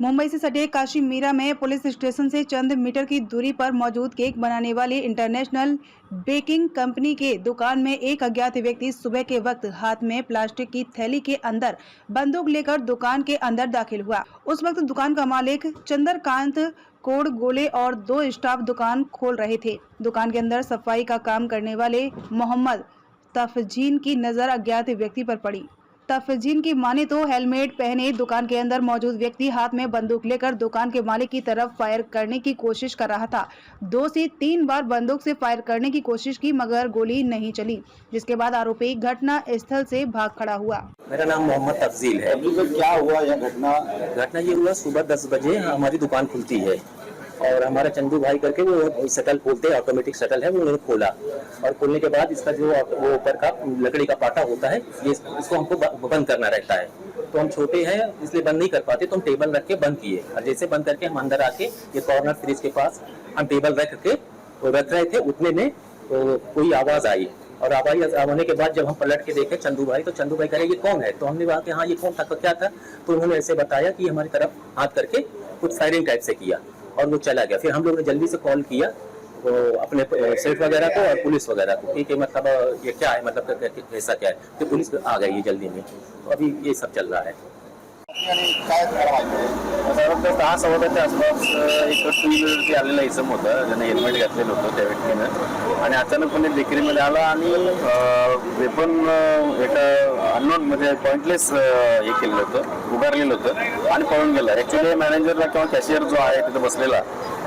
मुंबई से सटे काशी मीरा में पुलिस स्टेशन से चंद मीटर की दूरी पर मौजूद केक बनाने वाली इंटरनेशनल बेकिंग कंपनी के दुकान में एक अज्ञात व्यक्ति सुबह के वक्त हाथ में प्लास्टिक की थैली के अंदर बंदूक लेकर दुकान के अंदर दाखिल हुआ। उस वक्त दुकान का मालिक चंद्रकांत कोड गोले और 2 स्टाफ दुकान खोल रहे थे। दुकान के अंदर सफाई का काम करने वाले मोहम्मद तफजीन की नजर अज्ञात व्यक्ति पर पड़ी। तफजीन की माने तो हेलमेट पहने दुकान के अंदर मौजूद व्यक्ति हाथ में बंदूक लेकर दुकान के मालिक की तरफ फायर करने की कोशिश कर रहा था। 2 से 3 बार बंदूक से फायर करने की कोशिश की मगर गोली नहीं चली, जिसके बाद आरोपी घटना स्थल से भाग खड़ा हुआ। मेरा नाम मोहम्मद तफजील है। क्या हुआ यह घटना ये हुआ, सुबह 10 बजे हमारी दुकान खुलती है और हमारा चंदू भाई करके वो शटल खोलते हैं, ऑटोमेटिक शटल है, वो उन्होंने खोला और खोलने के बाद इसका जो वो ऊपर का लकड़ी का पाटा होता है इसको हमको बंद करना रहता है। तो हम छोटे हैं इसलिए बंद नहीं कर पाते, तो हम टेबल रख के बंद किए और जैसे बंद करके हम अंदर आके ये कॉर्नर फ्रिज के पास हम टेबल रख रहे थे, उतने में तो कोई आवाज आई और आवाज आने के बाद जब हम पलट के देखे चंदू भाई, तो चंदू भाई कह रहे ये कौन है। तो हमने कहा कि हाँ ये कौन था, तो क्या था, तो उन्होंने ऐसे बताया कि हमारी तरफ हाथ करके कुछ फायरिंग टाइप से किया और वो चला गया। फिर हम लोगों ने जल्दी से कॉल किया तो अपने सेठ वगैरह को और पुलिस वगैरह को कि मतलब ये क्या है, मतलब ऐसा क्या है, तो पुलिस आ गई जल्दी में। तो अभी ये सब चल रहा है। दहा सव्वा दहाच्या आसपास एक 2 व्हीलरवरती आलेला इसम होता, ज्याने हेल्मेट घातलेलं होतं त्या व्यक्तीनं, आणि अचानकपणे बेकरीमध्ये आला आणि वेपन एका अननोन म्हणजे पॉइंटलेस हे केलेलं होतं, उभारलेलं होतं आणि पळून गेला। ऍक्च्युली मॅनेजरला किंवा कॅशियर जो आहे तिथे बसलेला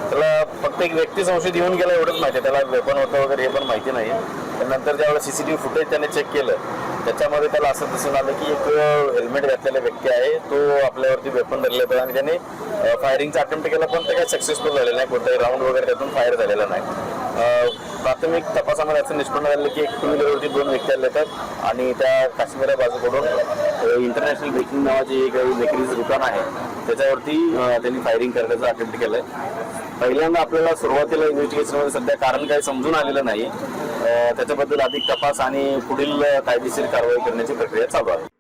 त्याला फक्त एक व्यक्ती संशयित येऊन गेला एवढंच माहिती आहे, त्याला वेपन होतं वगैरे हे पण माहिती नाही। नंतर ज्यावेळेस सीसीटीव्ही फुटेज त्याने चेक केलं त्याच्यामध्ये त्याला असं दिसून आलं की एक हेल्मेट घातलेला व्यक्ती आहे, तो आपल्यावरती वेपन धरलेला होता आणि त्याने फायरिंगचा अटेम्प्ट केला, पण ते काही सक्सेसफुल झालेलं नाही, कोणताही राऊंड वगैरे त्यातून फायर झालेला नाही। प्राथमिक तपासामध्ये असं निष्पन्न झालं की एक 2 व्हीलरवरती 2 व्यक्ती आले होतात आणि त्या काश्मीरा बाजूकडून इंटरनॅशनल बेकिंग नावाची एक बेकरीचं दुकान आहे त्याच्यावरती त्यांनी फायरिंग करण्याचं अटेम्प्ट केलंय। पहिल्यांदा आपल्याला सुरुवातीला इन्व्हेस्टिगेशनमध्ये सध्या कारण काही समजून आलेलं नाही, त्याच्याबद्दल अधिक तपास आणि पुढील कायदेशीर कारवाई करण्याची प्रक्रिया चालू आहे।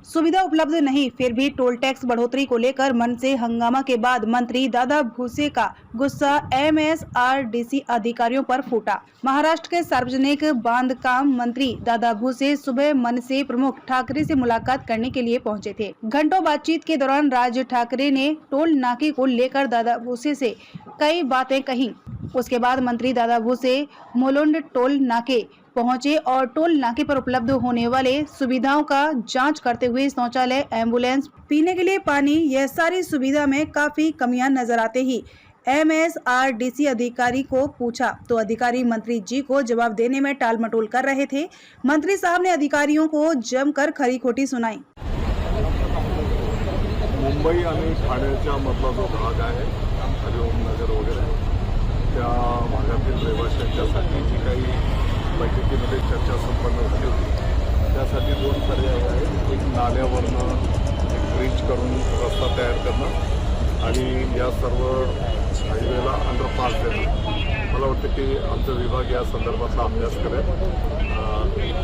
सुविधा उपलब्ध नहीं, फिर भी टोल टैक्स बढ़ोतरी को लेकर मन से हंगामा के बाद मंत्री दादा भूसे का गुस्सा एमएसआरडीसी अधिकारियों पर फूटा। महाराष्ट्र के सार्वजनिक बांधकाम मंत्री दादा भूसे सुबह मन से प्रमुख ठाकरे से मुलाकात करने के लिए पहुंचे थे। घंटों बातचीत के दौरान राज ठाकरे ने टोल नाके को लेकर दादा भूसे से कई बातें कही। उसके बाद मंत्री दादा भूसे मोलुंड टोल नाके पहुंचे और टोल नाके पर उपलब्ध होने वाले सुविधाओं का जांच करते हुए शौचालय, एम्बुलेंस, पीने के लिए पानी, यह सारी सुविधा में काफी कमियां नजर आते ही एमएसआरडीसी अधिकारी को पूछा तो अधिकारी मंत्री जी को जवाब देने में टाल मटोल कर रहे थे। मंत्री साहब ने अधिकारियों को जमकर खरी खोटी सुनाई। मुंबई आणि ठाण्याच्या मधला जो भाग आहे, हरिओम नगर वगैरे, त्या भागातील रहिवाशांच्यासाठी जी काही बैठकीमध्ये चर्चा संपन्न झाली होती त्यासाठी 2 पर्याय आहेत। एक नाल्यावरनं एक ब्रिज करून रस्ता तयार करणं आणि या सर्व हायवेला अंडरपास देणं। मला वाटतं की आमचा विभाग या संदर्भातला अभ्यास करेल।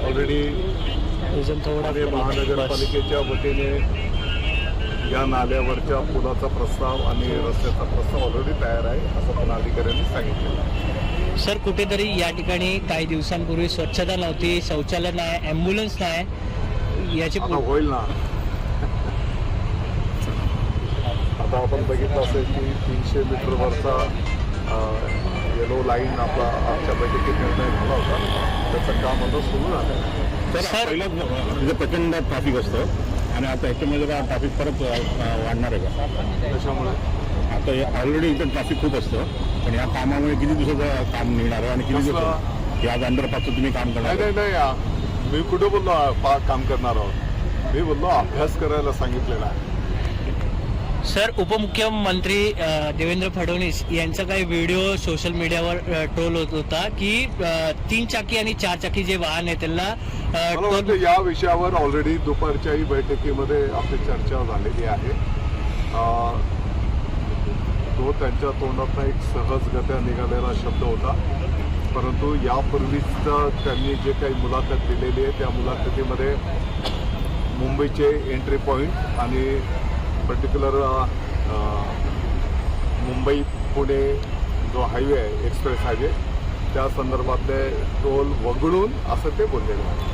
ऑलरेडी महानगरपालिकेच्या वतीने या नाल्यावरच्या पुलाचा प्रस्ताव आणि रस्त्याचा प्रस्ताव ऑलरेडी तयार आहे असं पण अधिकाऱ्यांनी सांगितलं। सर, कुठेतरी या ठिकाणी काही दिवसांपूर्वी स्वच्छता नव्हती, शौचालय नाही, ॲम्ब्युलन्स नाही, याची होईल ना। आता आपण बघितलं असेल की 300 मीटरवरचा येलो लाईन आपला आजच्या बैठकीत निर्णय झाला होता, त्याचं काम आता सुरू झालं। सर, पहिलं प्रचंड ट्रॅफिक असतं आणि आता ह्याच्यामध्ये ट्रॅफिक परत वाढणार आहे का? त्याच्यामुळे आता ऑलरेडी इथं ट्रॅफिक खूप असतं, पण या कामामुळे किती दिवसाचं काम निघणार आहे आणि किती दिवस या अंडरपासचं तुम्ही काम करणार? नाही, मी कुठे बोललो काम करणार आहोत, मी बोललो अभ्यास करायला सांगितलेला आहे। सर, उपमुख्यमंत्री देवेंद्र फडणवीस यांचा काही व्हिडिओ सोशल मीडियावर ट्रोल होत होता की 3 चाकी आणि 4 चाकी जे वाहन आहे त्यांना मला वाटतं या विषयावर ऑलरेडी दुपारच्याही बैठकीमध्ये आपली चर्चा झालेली आहे. तो त्यांच्या तोंडातला एक सहजगत्या निघालेला शब्द होता, परंतु यापूर्वीच त्यांनी जे काही मुलाखत दिलेली आहे त्या मुलाखतीमध्ये मुंबईचे एंट्री पॉईंट आणि पर्टिक्युलर मुंबई पुणे जो हायवे आहे, एक्सप्रेस हायवे, त्या संदर्भातले टोल वगळून असं ते बोललेलं आहे.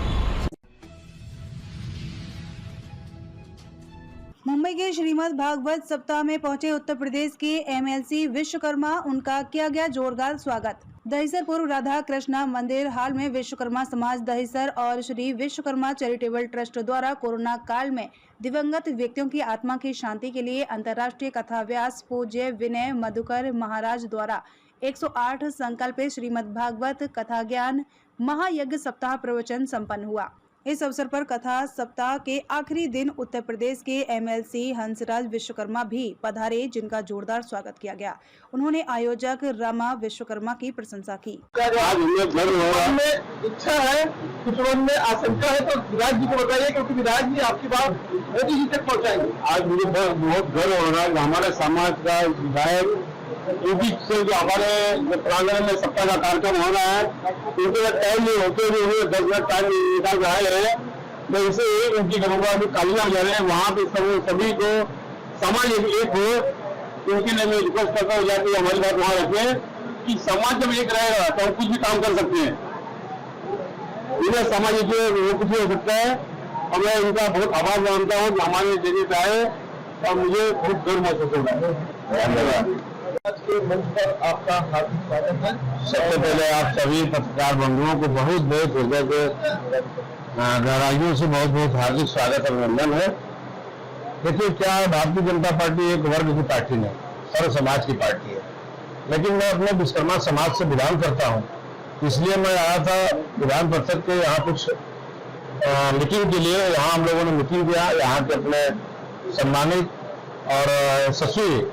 मुंबई के श्रीमद् भागवत सप्ताह में पहुंचे उत्तर प्रदेश के एमएलसी विश्वकर्मा, उनका किया गया जोरदार स्वागत। दहिसर पूर्व राधा कृष्णा मंदिर हाल में विश्वकर्मा समाज दहिसर और श्री विश्वकर्मा चैरिटेबल ट्रस्ट द्वारा कोरोना काल में दिवंगत व्यक्तियों की आत्मा की शांति के लिए अंतर्राष्ट्रीय कथा व्यास पूज्य विनय मधुकर महाराज द्वारा 108 संकल्प श्रीमद् भागवत कथा ज्ञान महायज्ञ सप्ताह प्रवचन संपन्न हुआ। इस अवसर पर कथा सप्ताह के आखिरी दिन उत्तर प्रदेश के एमएलसी हंसराज विश्वकर्मा भी पधारे, जिनका जोरदार स्वागत किया गया। उन्होंने आयोजक रमा विश्वकर्मा की प्रशंसा की। इच्छा है, कुछ मन में आशंका है तो विराज जी को बताइए, क्योंकि विराज जी आपकी बात मोदी जी तक पहुँचाएंगे। आज मुझे बहुत गर्व हो रहा है कि हमारे समाज का विधायक यूपी से जो हमारे प्रांगण में सप्ताह का कार्यक्रम हो रहा है, उनके टाइम नहीं होते हुए उन्हें 10 मिनट टाइम निकाल के आए हैं। मैं इसे एक उनकी करूँगा कि कालिया जा रहे हैं वहाँ पे सभी को समाज एक हो, उनके लिए मैं रिक्वेस्ट करता हूँ जाके हमारी बात वहाँ रखें कि समाज जब एक रहेगा तो हम कुछ भी काम कर सकते हैं। इन्हें समाज एक वो कुछ भी हो सकता है, और मैं इनका बहुत आभार मानता हूँ कि हमारे जगह पे आए और मुझे बहुत गर्व महसूस हो रहा है। धन्यवाद। आज के मंच पर आपका हार्दिक स्वागत है। सबसे पहले आप सभी पत्रकार बंधुओं को बहुत बहुत हृदय के गहराइयों से बहुत बहुत हार्दिक स्वागत अभिनंदन है। देखिए, क्या भारतीय जनता पार्टी एक वर्ग की पार्टी नहीं, सर्व समाज की पार्टी है, लेकिन मैं अपने विश्वकर्मा समाज से बिलोंग करता हूँ, इसलिए मैं आया था विधान परिषद के यहाँ कुछ मीटिंग के लिए। यहाँ हम लोगों ने मीटिंग किया, यहाँ के अपने सम्मानित और यशस्वी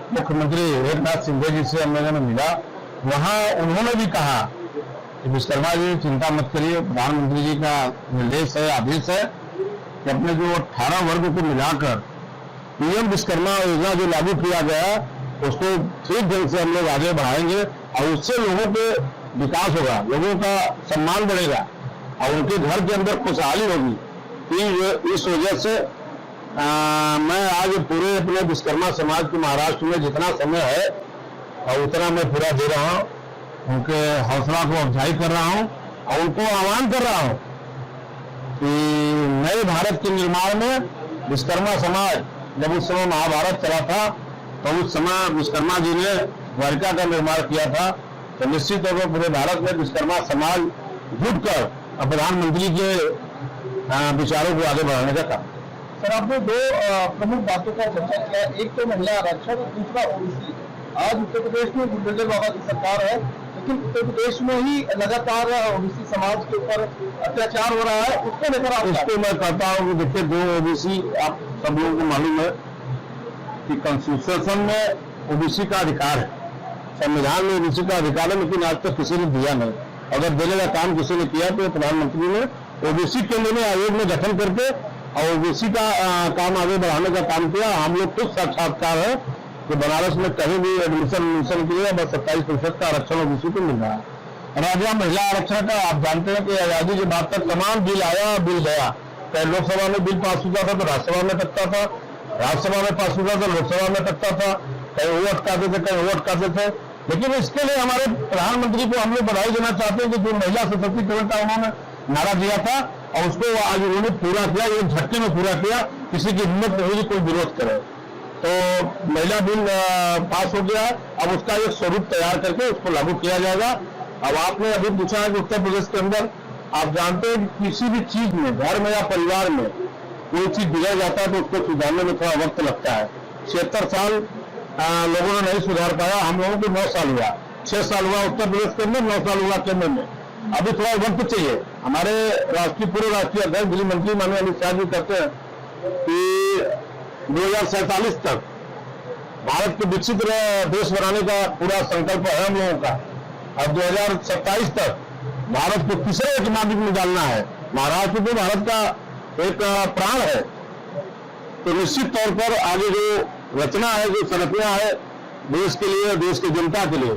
मुख्यमंत्री एकनाथ शिंदे जी से हम लोगों ने मिला। वहाँ उन्होंने भी कहा कि विश्वकर्मा जी चिंता मत करिए, प्रधानमंत्री जी का निर्देश है, आदेश है कि अपने जो 18 वर्ग को मिलाकर पीएम विश्वकर्मा योजना जो लागू किया गया उसको ठीक ढंग से हम लोग आगे बढ़ाएंगे और उससे लोगों के विकास होगा, लोगों का सम्मान बढ़ेगा और उनके घर के अंदर खुशहाली होगी। इस वजह से मैं आज पूरे अपने विश्वकर्मा समाज के महाराष्ट्र में जितना समय है और उतना मैं पूरा दे रहा हूँ, उनके हौसला को अफजाई कर रहा हूँ और उनको आह्वान कर रहा हूँ कि नए भारत के निर्माण में विश्वकर्मा समाज, जब उस समय महाभारत चला था तो उस समय विश्वकर्मा जी ने द्वारिका का निर्माण किया था, तो निश्चित तौर पर पूरे भारत में विश्वकर्मा समाज जुटकर प्रधानमंत्री के विचारों को आगे बढ़ाने का काम। सर, आपने दो प्रमुख बातों का चर्चा किया, एक तो महिला आरक्षण और दूसरा ओबीसी। आज उत्तर प्रदेश में गुरुदेव बाबा की सरकार है, लेकिन उत्तर प्रदेश में ही लगातार ओबीसी समाज के ऊपर अत्याचार हो रहा है, उसको लेकर आप इसको मैं कहता हूँ कि देखिए, दो ओबीसी, आप सब लोगों को मालूम है कि कॉन्स्टिट्यूशन में ओबीसी का अधिकार है, संविधान में ओबीसी का अधिकार है, लेकिन आज तक किसी ने दिया नहीं। अगर देने का काम किसी ने किया तो प्रधानमंत्री ने ओबीसी केंद्र में आयोग में गठन करके और ओबीसी का काम आगे बढ़ाने का काम किया। हम लोग खुद साक्षात्कार है कि बनारस में कहीं भी एडमिशन किया, बस 27% का आरक्षण ओबीसी को मिल रहा है। राज्य महिला आरक्षण का आप जानते हैं कि आजादी के बाद तक तमाम बिल आया, बिल गया। कहीं लोकसभा में बिल पास होता था तो राज्यसभा में टकता था, राज्यसभा में पास होता था लोकसभा में टकता था, कहीं वो अटकाते थे, कहीं वो अटकाते थे। लेकिन इसके लिए हमारे प्रधानमंत्री को हम लोग बधाई देना चाहते हैं कि जो महिला सशक्तिकरण का उन्होंने नारा दिया था और उसको आज उन्होंने पूरा किया, एक झटके में पूरा किया, किसी की हिम्मत नहीं हुई कोई विरोध करे। तो महिला बिल पास हो गया, अब उसका एक स्वरूप तैयार करके उसको लागू किया जाएगा। अब आपने अभी पूछा है कि उत्तर प्रदेश के अंदर आप जानते हैं कि किसी भी चीज में, घर में या परिवार में कोई चीज बिगड़ जाता है तो उसको सुधारने में थोड़ा वक्त लगता है। 76 साल लोगों ने नहीं सुधार पाया, हम लोगों को 9 साल हुआ, 6 साल हुआ उत्तर प्रदेश के अंदर, 9 साल हुआ केंद्र में। अभी थोड़ा वक्त चाहिए। हमारे पूर्व राष्ट्रीय अध्यक्ष गृह मंत्री माननीय अमित शाह जी कहते हैं कि 2047 तक भारत को विकसित देश बनाने का पूरा संकल्प है हम लोगों का। अब 2027 तक भारत को तीसरे इकोनॉमिक में डालना है। महाराष्ट्र तो भारत का एक प्राण है, तो निश्चित तौर पर आगे जो रचना है, जो संरचना है देश के लिए, देश की जनता के लिए,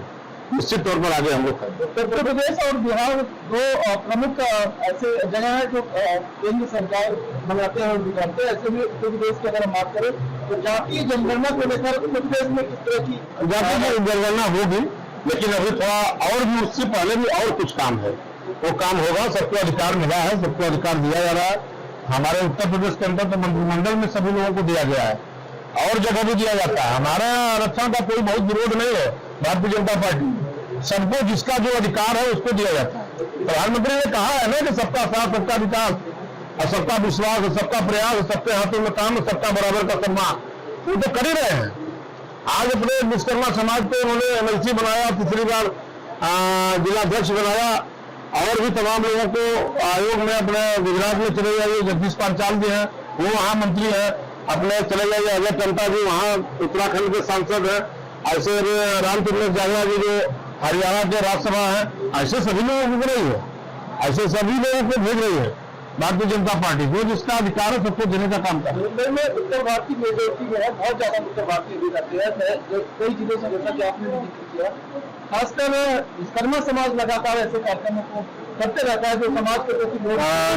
निश्चित तौर पर आगे हम लोग करेंगे। उत्तर प्रदेश और बिहार दो प्रमुख ऐसे जगह है जो केंद्र सरकार बनाते हैं और बिगाड़ते हैं। ऐसे में उत्तर प्रदेश की अगर हम बात करें तो जातीय जनगणना को लेकर उत्तर प्रदेश में किस तरह की जातीय जनगणना होगी, लेकिन अभी थोड़ा और भी उससे पहले भी और कुछ काम है, वो काम होगा। सबको अधिकार मिला है, सबको अधिकार दिया जा रहा है। हमारे उत्तर प्रदेश के अंदर तो मंत्रिमंडल में सभी लोगों को दिया गया है और जगह भी दिया जाता है। हमारे आरक्षण का कोई बहुत विरोध नहीं है। भारतीय जनता पार्टी सबको जिसका जो अधिकार है उसको दिया जाता है। प्रधानमंत्री ने कहा है ना कि सबका साथ, सबका विकास और सबका विश्वास और सबका प्रयास, सबके हाथों में काम, सबका बराबर का सम्मान, वो तो कर ही रहे हैं। आज अपने विश्वकर्मा समाज को उन्होंने एमएलसी बनाया, तीसरी बार जिलाध्यक्ष बनाया और भी तमाम लोगों को आयोग में अपने गुजरात में चले जाइए, जगदीश पांचाल जी हैं, वो वहाँ मंत्री हैं, अपने चले जाइए अजय टंटा जी वहाँ उत्तराखंड के सांसद हैं, ऐसे रामचंद्र जागरा जी जो हरियाणा के राज्यसभा हैं, ऐसे सभी लोगों को भेज रही है, ऐसे सभी लोगों को भेज रही है भारतीय जनता पार्टी, जो जिसका अधिकार है सबको देने का काम कर रही है। में उत्तर भारतीय मेजोरिटी में है, बहुत ज्यादा उत्तर भारतीय भी जाते हैं कई जिलों से, जैसा कि आपने भी जिक्र किया। खासकर विश्वकर्मा समाज लगातार ऐसे कार्यक्रमों को करते रहता है जो समाज के प्रति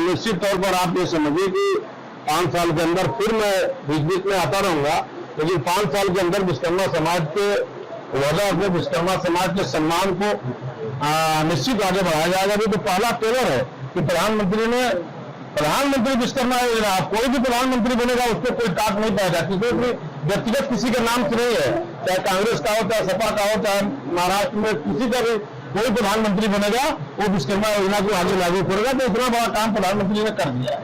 निश्चित तौर पर आप ये समझिए कि 5 साल के अंदर फिर मैं बीच बीच में आता रहूंगा, लेकिन 5 साल के अंदर विश्वकर्मा समाज के वजह से विश्वकर्मा समाज के सम्मान को निश्चित आगे बढ़ाया जाएगा। ये तो पहला टेलर है कि प्रधानमंत्री विश्वकर्मा योजना, कोई भी प्रधानमंत्री बनेगा उसको कोई काट नहीं पाएगा, क्योंकि व्यक्तिगत किसी के नाम से नहीं है, चाहे कांग्रेस का हो, चाहे सपा का हो, चाहे महाराष्ट्र में किसी का भी कोई प्रधानमंत्री बनेगा वो विश्वकर्मा योजना को आगे लागू करेगा। तो इतना बड़ा काम प्रधानमंत्री ने कर दिया है।